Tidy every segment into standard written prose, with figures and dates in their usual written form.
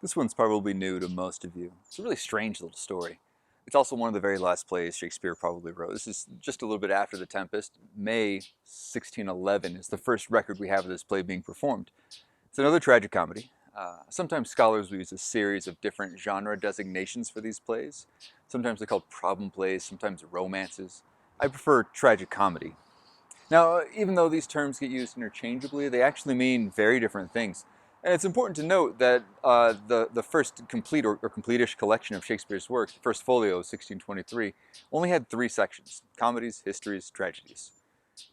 This one's probably new to most of you. It's a really strange little story. It's also one of the very last plays Shakespeare probably wrote. This is just a little bit after The Tempest. May 1611 is the first record we have of this play being performed. It's another tragicomedy. Sometimes scholars will use a series of different genre designations for these plays. Sometimes they're called problem plays, sometimes romances. I prefer tragicomedy. Now, even though these terms get used interchangeably, they actually mean very different things. And it's important to note that the first complete or complete-ish collection of Shakespeare's works, the first folio, 1623, only had 3 sections: comedies, histories, tragedies.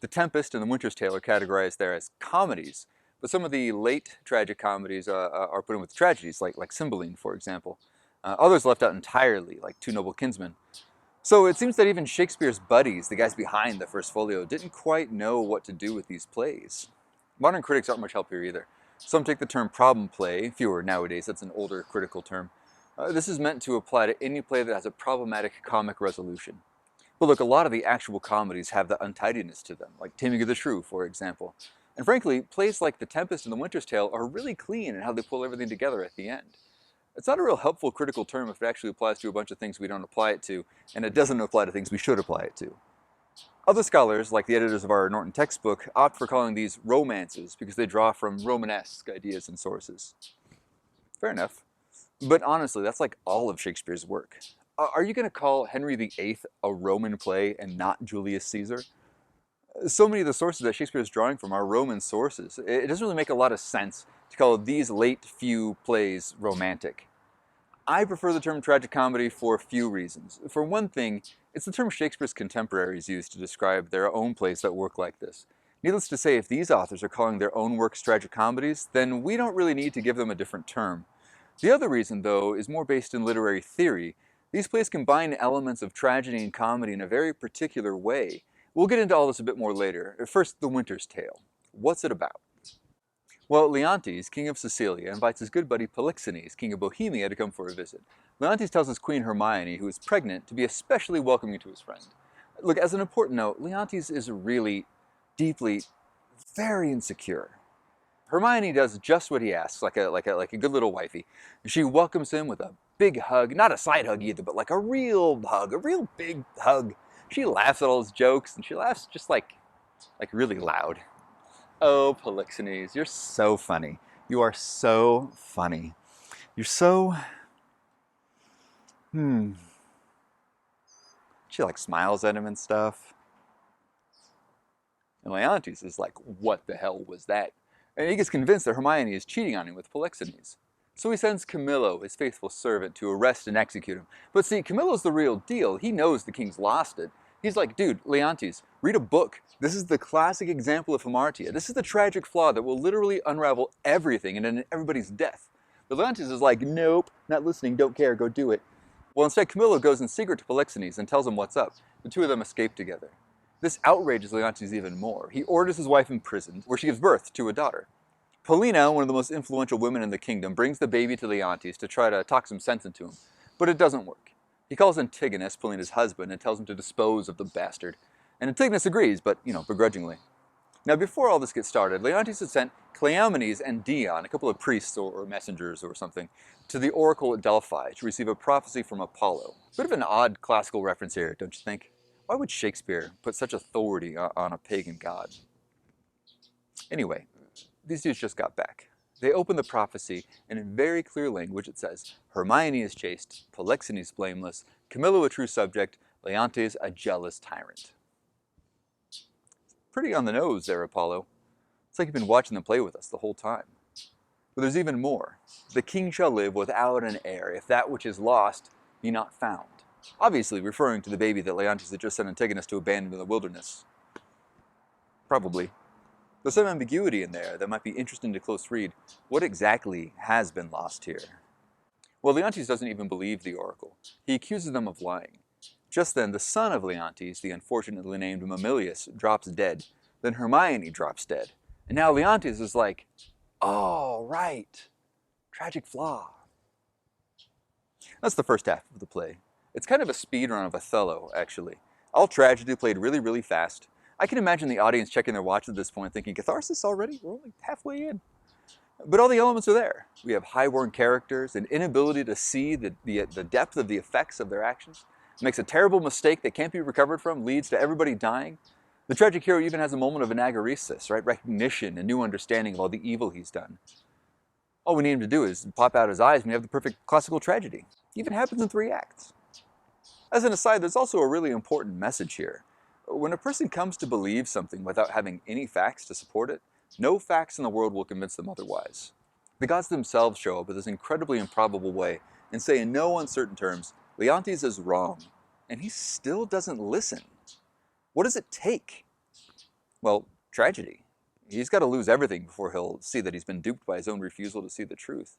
The Tempest and The Winter's Tale are categorized there as comedies, but some of the late tragic comedies are put in with tragedies, like Cymbeline, for example. Others left out entirely, like Two Noble Kinsmen. So it seems that even Shakespeare's buddies, the guys behind the first folio, didn't quite know what to do with these plays. Modern critics aren't much help here either. Some take the term problem play, fewer nowadays, that's an older critical term. This is meant to apply to any play that has a problematic comic resolution. But look, a lot of the actual comedies have the untidiness to them, like Taming of the Shrew, for example. And frankly, plays like The Tempest and The Winter's Tale are really clean in how they pull everything together at the end. It's not a real helpful critical term if it actually applies to a bunch of things we don't apply it to, and it doesn't apply to things we should apply it to. Other scholars, like the editors of our Norton textbook, opt for calling these romances because they draw from Romanesque ideas and sources. Fair enough. But honestly, that's like all of Shakespeare's work. Are you going to call Henry VIII a Roman play and not Julius Caesar? So many of the sources that Shakespeare is drawing from are Roman sources. It doesn't really make a lot of sense to call these late few plays romantic. I prefer the term tragicomedy for a few reasons. For one thing, it's the term Shakespeare's contemporaries use to describe their own plays that work like this. Needless to say, if these authors are calling their own works tragicomedies, then we don't really need to give them a different term. The other reason, though, is more based in literary theory. These plays combine elements of tragedy and comedy in a very particular way. We'll get into all this a bit more later. First, The Winter's Tale. What's it about? Well, Leontes, king of Sicilia, invites his good buddy Polixenes, king of Bohemia, to come for a visit. Leontes tells his queen Hermione, who is pregnant, to be especially welcoming to his friend. Look, as an important note, Leontes is really, deeply, very insecure. Hermione does just what he asks, like a good little wifey. She welcomes him with a big hug, not a side hug either, but like a real hug, a real big hug. She laughs at all his jokes, and she laughs just like really loud. Oh, Polixenes, you're so funny. You are so funny. You're so... She like smiles at him and stuff. And Leontes is like, what the hell was that? And he gets convinced that Hermione is cheating on him with Polixenes. So he sends Camillo, his faithful servant, to arrest and execute him. But see, Camillo's the real deal. He knows the king's lost it. He's like, dude, Leontes, read a book. This is the classic example of hamartia. This is the tragic flaw that will literally unravel everything and end in everybody's death. But Leontes is like, nope, not listening, don't care, go do it. Well, instead, Camillo goes in secret to Polixenes and tells him what's up. The two of them escape together. This outrages Leontes even more. He orders his wife imprisoned, where she gives birth to a daughter. Paulina, one of the most influential women in the kingdom, brings the baby to Leontes to try to talk some sense into him. But it doesn't work. He calls Antigonus, Paulina's husband, and tells him to dispose of the bastard. And Antigonus agrees, but, begrudgingly. Now, before all this gets started, Leontes had sent Cleomenes and Dion, a couple of priests or messengers or something, to the oracle at Delphi to receive a prophecy from Apollo. Bit of an odd classical reference here, don't you think? Why would Shakespeare put such authority on a pagan god? Anyway, these dudes just got back. They open the prophecy, and in very clear language it says, Hermione is chaste, Polixenes blameless, Camillo a true subject, Leontes a jealous tyrant. Pretty on the nose there, Apollo. It's like you've been watching them play with us the whole time. But there's even more. The king shall live without an heir, if that which is lost be not found. Obviously referring to the baby that Leontes had just sent Antigonus to abandon in the wilderness. Probably. There's some ambiguity in there that might be interesting to close read. What exactly has been lost here? Well, Leontes doesn't even believe the oracle. He accuses them of lying. Just then, the son of Leontes, the unfortunately named Mamilius, drops dead. Then Hermione drops dead. And now Leontes is like, oh, right. Tragic flaw. That's the first half of the play. It's kind of a speed run of Othello, actually. All tragedy played really, really fast. I can imagine the audience checking their watch at this point thinking, catharsis already? We're only halfway in. But all the elements are there. We have highborn characters, an inability to see the depth of the effects of their actions. It makes a terrible mistake that can't be recovered from, leads to everybody dying. The tragic hero even has a moment of anagoresis, right? Recognition and new understanding of all the evil he's done. All we need him to do is pop out his eyes and we have the perfect classical tragedy. It even happens in 3 acts. As an aside, there's also a really important message here. When a person comes to believe something without having any facts to support it, no facts in the world will convince them otherwise. The gods themselves show up in this incredibly improbable way and say in no uncertain terms, Leontes is wrong, and he still doesn't listen. What does it take? Well, tragedy. He's got to lose everything before he'll see that he's been duped by his own refusal to see the truth.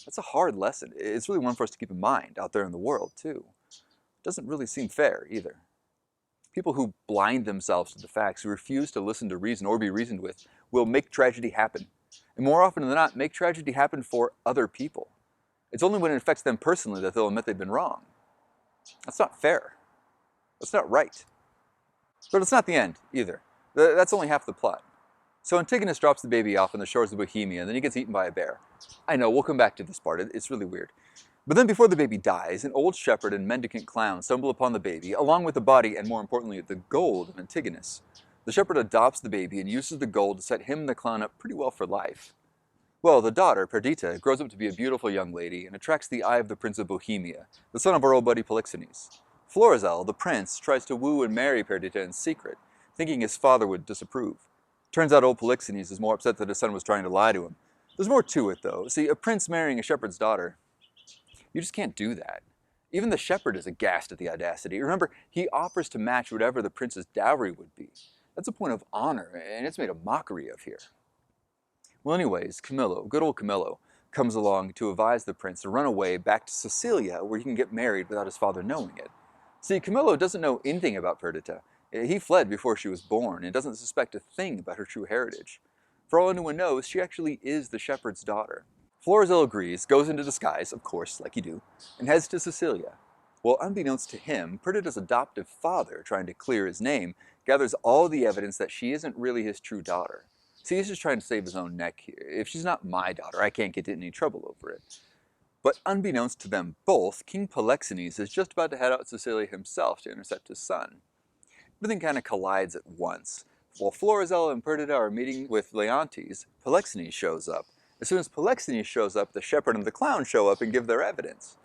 That's a hard lesson. It's really one for us to keep in mind out there in the world, too. It doesn't really seem fair, either. People who blind themselves to the facts, who refuse to listen to reason or be reasoned with, will make tragedy happen. And more often than not, make tragedy happen for other people. It's only when it affects them personally that they'll admit they've been wrong. That's not fair. That's not right. But it's not the end, either. That's only half the plot. So Antigonus drops the baby off on the shores of Bohemia, and then he gets eaten by a bear. I know, we'll come back to this part. It's really weird. But then before the baby dies, an old shepherd and mendicant clown stumble upon the baby, along with the body and, more importantly, the gold of Antigonus. The shepherd adopts the baby and uses the gold to set him and the clown up pretty well for life. Well, the daughter, Perdita, grows up to be a beautiful young lady and attracts the eye of the Prince of Bohemia, the son of our old buddy Polixenes. Florizel, the prince, tries to woo and marry Perdita in secret, thinking his father would disapprove. Turns out old Polixenes is more upset that his son was trying to lie to him. There's more to it, though. See, a prince marrying a shepherd's daughter, you just can't do that. Even the shepherd is aghast at the audacity. Remember, he offers to match whatever the prince's dowry would be. That's a point of honor, and it's made a mockery of here. Well, anyways, Camillo, good old Camillo, comes along to advise the prince to run away back to Sicilia, where he can get married without his father knowing it. See, Camillo doesn't know anything about Perdita. He fled before she was born and doesn't suspect a thing about her true heritage. For all anyone knows, she actually is the shepherd's daughter. Florizel agrees, goes into disguise, of course, like you do, and heads to Sicilia. Well, unbeknownst to him, Perdita's adoptive father, trying to clear his name, gathers all the evidence that she isn't really his true daughter. See, he's just trying to save his own neck here. If she's not my daughter, I can't get in any trouble over it. But unbeknownst to them both, King Polixenes is just about to head out to Sicilia himself to intercept his son. Everything kind of collides at once. While Florizel and Perdita are meeting with Leontes, Polixenes shows up. As soon as Polixenes shows up, the shepherd and the clown show up and give their evidence.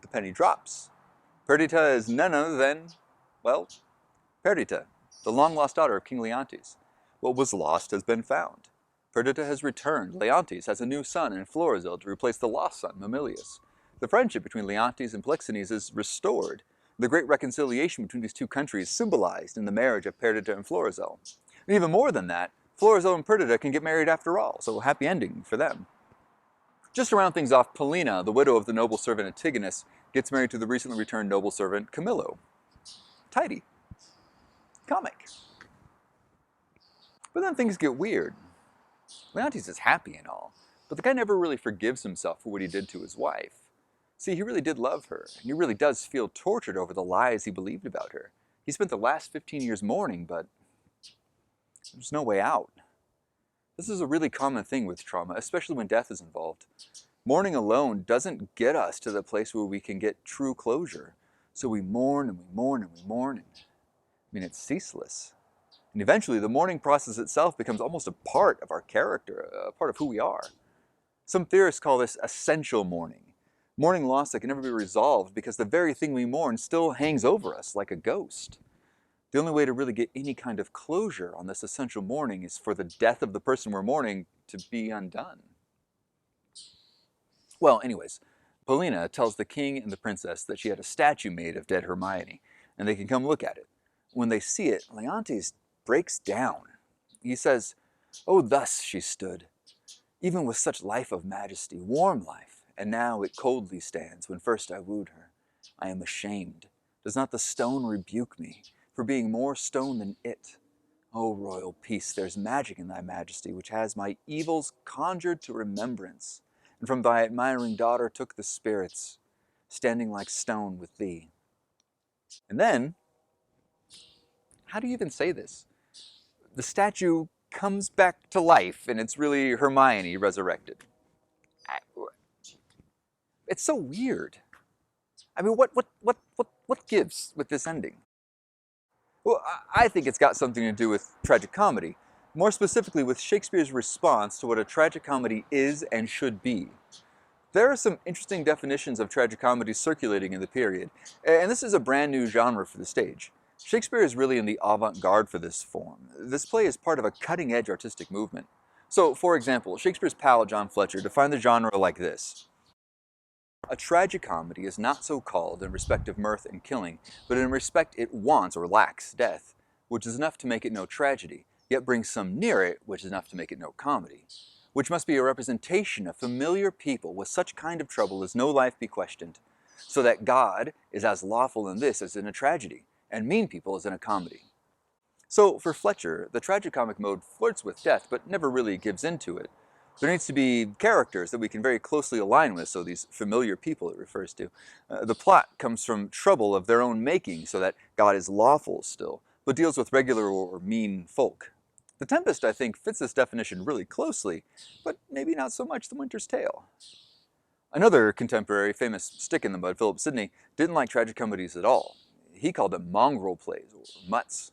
The penny drops. Perdita is none other than, well, Perdita, the long-lost daughter of King Leontes. What was lost has been found. Perdita has returned. Leontes has a new son in Florizel to replace the lost son, Mamilius. The friendship between Leontes and Polixenes is restored. The great reconciliation between these two countries symbolized in the marriage of Perdita and Florizel. And even more than that, Florizel and Perdita can get married after all, so happy ending for them. Just to round things off, Paulina, the widow of the noble servant Antigonus, gets married to the recently returned noble servant Camillo. Tidy. Comic. But then things get weird. Leontes is happy and all, but the guy never really forgives himself for what he did to his wife. See, he really did love her, and he really does feel tortured over the lies he believed about her. He spent the last 15 years mourning, but there's no way out. This is a really common thing with trauma, especially when death is involved. Mourning alone doesn't get us to the place where we can get true closure. So we mourn and we mourn and we mourn. It's ceaseless. And eventually the mourning process itself becomes almost a part of our character, a part of who we are. Some theorists call this essential mourning. Mourning loss that can never be resolved because the very thing we mourn still hangs over us like a ghost. The only way to really get any kind of closure on this essential mourning is for the death of the person we're mourning to be undone. Well, anyways, Paulina tells the king and the princess that she had a statue made of dead Hermione, and they can come look at it. When they see it, Leontes breaks down. He says, "Oh, thus she stood, even with such life of majesty, warm life, and now it coldly stands when first I wooed her. I am ashamed. Does not the stone rebuke me for being more stone than it? O royal peace, there's magic in thy majesty, which has my evils conjured to remembrance, and from thy admiring daughter took the spirits, standing like stone with thee." And then, how do you even say this? The statue comes back to life, and it's really Hermione resurrected. It's so weird. I mean, what gives with this ending? Well, I think it's got something to do with tragicomedy, more specifically with Shakespeare's response to what a tragicomedy is and should be. There are some interesting definitions of tragicomedy circulating in the period, and this is a brand new genre for the stage. Shakespeare is really in the avant-garde for this form. This play is part of a cutting-edge artistic movement. So, for example, Shakespeare's pal John Fletcher defined the genre like this. A tragicomedy is not so called in respect of mirth and killing, but in respect it wants or lacks death, which is enough to make it no tragedy, yet brings some near it, which is enough to make it no comedy, which must be a representation of familiar people with such kind of trouble as no life be questioned, so that God is as lawful in this as in a tragedy, and mean people as in a comedy. So for Fletcher, the tragicomic mode flirts with death, but never really gives into it. There needs to be characters that we can very closely align with, so these familiar people it refers to. The plot comes from trouble of their own making, so that God is lawful still, but deals with regular or mean folk. The Tempest, I think, fits this definition really closely, but maybe not so much The Winter's Tale. Another contemporary famous stick in the mud, Philip Sidney, didn't like tragicomedies at all. He called them mongrel plays, or mutts.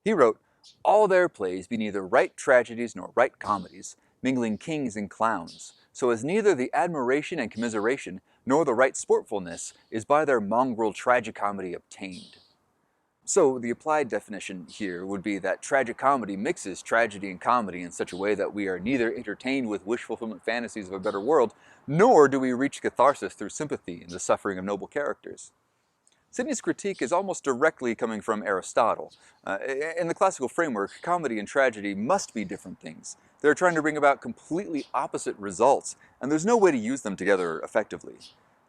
He wrote, "All their plays be neither right tragedies nor right comedies, mingling kings and clowns, so as neither the admiration and commiseration, nor the right sportfulness, is by their mongrel tragicomedy obtained." So the applied definition here would be that tragicomedy mixes tragedy and comedy in such a way that we are neither entertained with wish fulfillment fantasies of a better world, nor do we reach catharsis through sympathy in the suffering of noble characters. Sidney's critique is almost directly coming from Aristotle. In the classical framework, comedy and tragedy must be different things. They're trying to bring about completely opposite results, and there's no way to use them together effectively.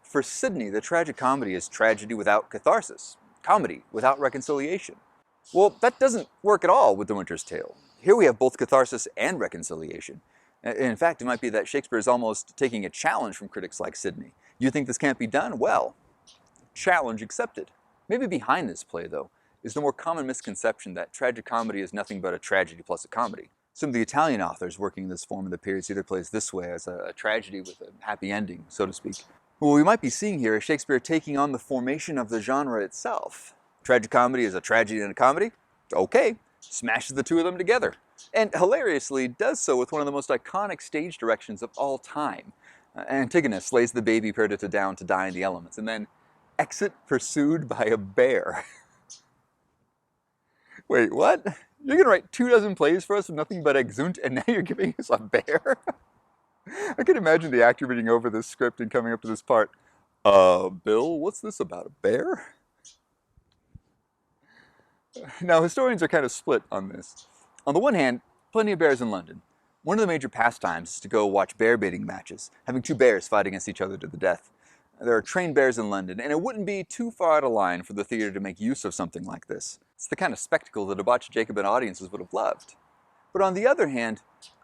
For Sidney, the tragicomedy is tragedy without catharsis, comedy without reconciliation. Well, that doesn't work at all with The Winter's Tale. Here we have both catharsis and reconciliation. In fact, it might be that Shakespeare is almost taking a challenge from critics like Sidney. You think this can't be done? Well, challenge accepted. Maybe behind this play, though, is the more common misconception that tragicomedy is nothing but a tragedy plus a comedy. Some of the Italian authors working in this form of the period see their plays this way, as a tragedy with a happy ending, so to speak. What we might be seeing here is Shakespeare taking on the formation of the genre itself. Tragicomedy is a tragedy and a comedy? Okay, smashes the two of them together. And hilariously does so with one of the most iconic stage directions of all time. Antigone slays the baby Perdita down to die in the elements, and then exit pursued by a bear. Wait, what? You're gonna write 24 plays for us with nothing but exunt, and now you're giving us a bear? I can imagine the actor reading over this script and coming up to this part. Bill, what's this about, a bear? Now, historians are kind of split on this. On the one hand, plenty of bears in London. One of the major pastimes is to go watch bear baiting matches, having two bears fight against each other to the death. There are trained bears in London, and it wouldn't be too far out of line for the theater to make use of something like this. It's the kind of spectacle that debauched Jacobin audiences would have loved. But on the other hand,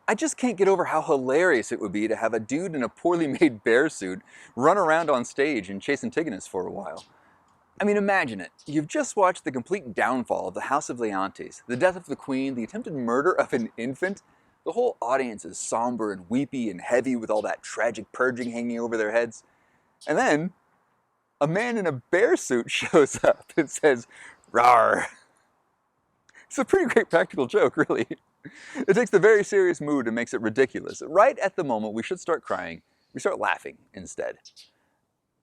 I just can't get over how hilarious it would be to have a dude in a poorly made bear suit run around on stage and chase Antigonus for a while. I mean, imagine it. You've just watched the complete downfall of the House of Leontes, the death of the queen, the attempted murder of an infant. The whole audience is somber and weepy and heavy with all that tragic purging hanging over their heads. And then, a man in a bear suit shows up and says, "Rawr." It's a pretty great practical joke, really. It takes the very serious mood and makes it ridiculous. Right at the moment we should start crying, we start laughing instead.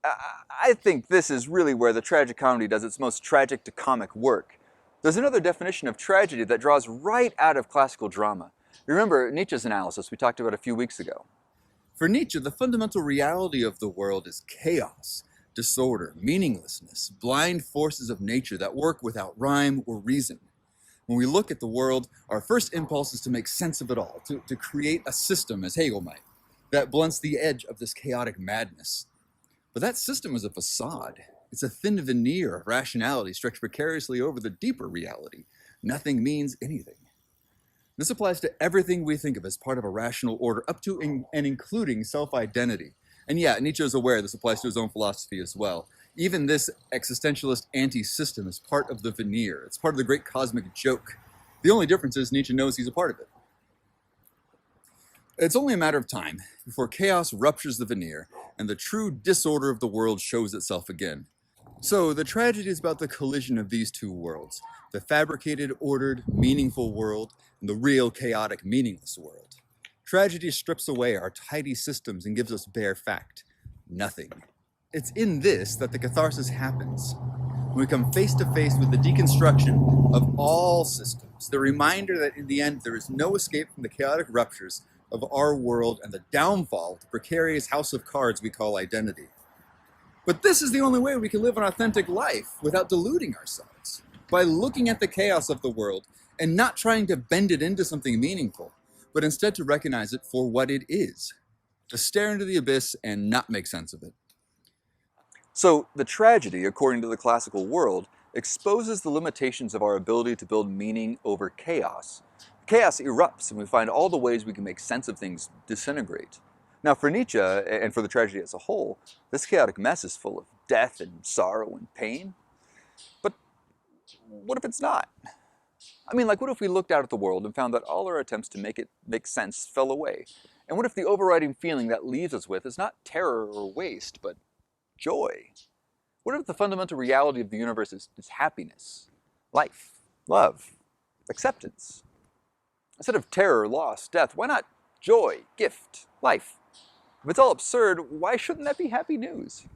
I think this is really where the tragicomedy does its most tragic to comic work. There's another definition of tragedy that draws right out of classical drama. Remember Nietzsche's analysis we talked about a few weeks ago. For Nietzsche, the fundamental reality of the world is chaos, disorder, meaninglessness, blind forces of nature that work without rhyme or reason. When we look at the world, our first impulse is to make sense of it all, to create a system, as Hegel might, that blunts the edge of this chaotic madness. But that system is a facade. It's a thin veneer of rationality stretched precariously over the deeper reality. Nothing means anything. This applies to everything we think of as part of a rational order, up to and including self-identity. And yeah, Nietzsche is aware this applies to his own philosophy as well. Even this existentialist anti-system is part of the veneer. It's part of the great cosmic joke. The only difference is Nietzsche knows he's a part of it. It's only a matter of time before chaos ruptures the veneer and the true disorder of the world shows itself again. So, the tragedy is about the collision of these two worlds, the fabricated, ordered, meaningful world, and the real, chaotic, meaningless world. Tragedy strips away our tidy systems and gives us bare fact: nothing. It's in this that the catharsis happens. When we come face to face with the deconstruction of all systems, the reminder that in the end there is no escape from the chaotic ruptures of our world and the downfall of the precarious house of cards we call identity. But this is the only way we can live an authentic life without deluding ourselves, by looking at the chaos of the world and not trying to bend it into something meaningful, but instead to recognize it for what it is, to stare into the abyss and not make sense of it. So the tragedy, according to the classical world, exposes the limitations of our ability to build meaning over chaos. Chaos erupts and we find all the ways we can make sense of things disintegrate. Now for Nietzsche, and for the tragedy as a whole, this chaotic mess is full of death and sorrow and pain. But what if it's not? I mean, like, what if we looked out at the world and found that all our attempts to make it make sense fell away? And what if the overriding feeling that leaves us with is not terror or waste, but joy? What if the fundamental reality of the universe is happiness, life, love, acceptance? Instead of terror, loss, death, why not joy, gift, life? If it's all absurd, why shouldn't that be happy news?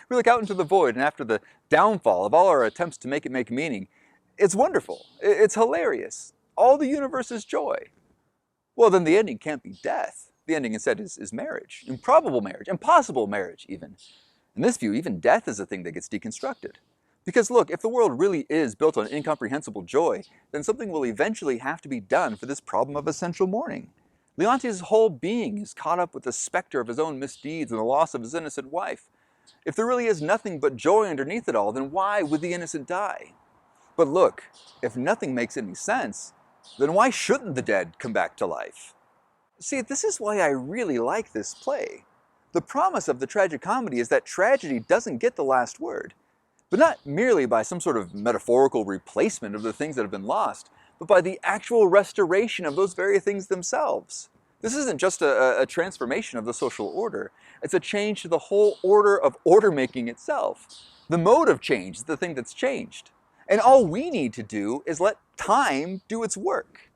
We look out into the void, and after the downfall of all our attempts to make it make meaning, it's wonderful, it's hilarious. All the universe is joy. Well, then the ending can't be death. The ending instead is marriage, improbable marriage, impossible marriage even. In this view, even death is a thing that gets deconstructed. Because look, if the world really is built on incomprehensible joy, then something will eventually have to be done for this problem of essential mourning. Leontius' whole being is caught up with the specter of his own misdeeds and the loss of his innocent wife. If there really is nothing but joy underneath it all, then why would the innocent die? But look, if nothing makes any sense, then why shouldn't the dead come back to life? See, this is why I really like this play. The promise of the tragicomedy is that tragedy doesn't get the last word, but not merely by some sort of metaphorical replacement of the things that have been lost, but by the actual restoration of those very things themselves. This isn't just a transformation of the social order, it's a change to the whole order of order-making itself. The mode of change is the thing that's changed. And all we need to do is let time do its work.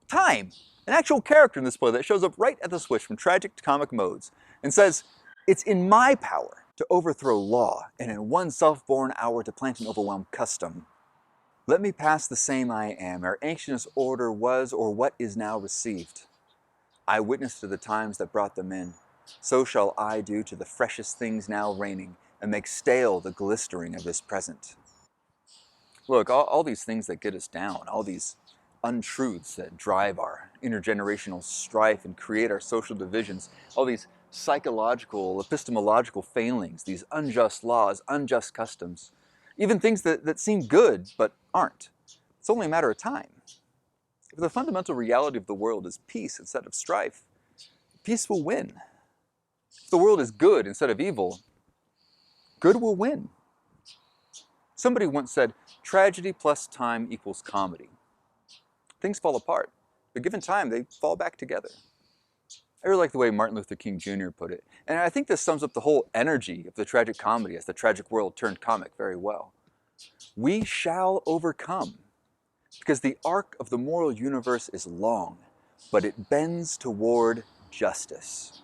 Time, an actual character in this play that shows up right at the switch from tragic to comic modes and says, "It's in my power to overthrow law, and in one self-born hour to plant and overwhelm custom. Let me pass the same I am, ere ancient order was or what is now received. I witness to the times that brought them in. So shall I do to the freshest things now reigning, and make stale the glistering of this present." Look, all these things that get us down, all these untruths that drive our intergenerational strife and create our social divisions, all these psychological, epistemological failings, these unjust laws, unjust customs, even things that seem good but aren't. It's only a matter of time. If the fundamental reality of the world is peace instead of strife, peace will win. If the world is good instead of evil, good will win. Somebody once said, tragedy plus time equals comedy. Things fall apart, but given time, they fall back together. I really like the way Martin Luther King Jr. put it, and I think this sums up the whole energy of the tragic comedy as the tragic world turned comic very well. We shall overcome, because the arc of the moral universe is long, but it bends toward justice.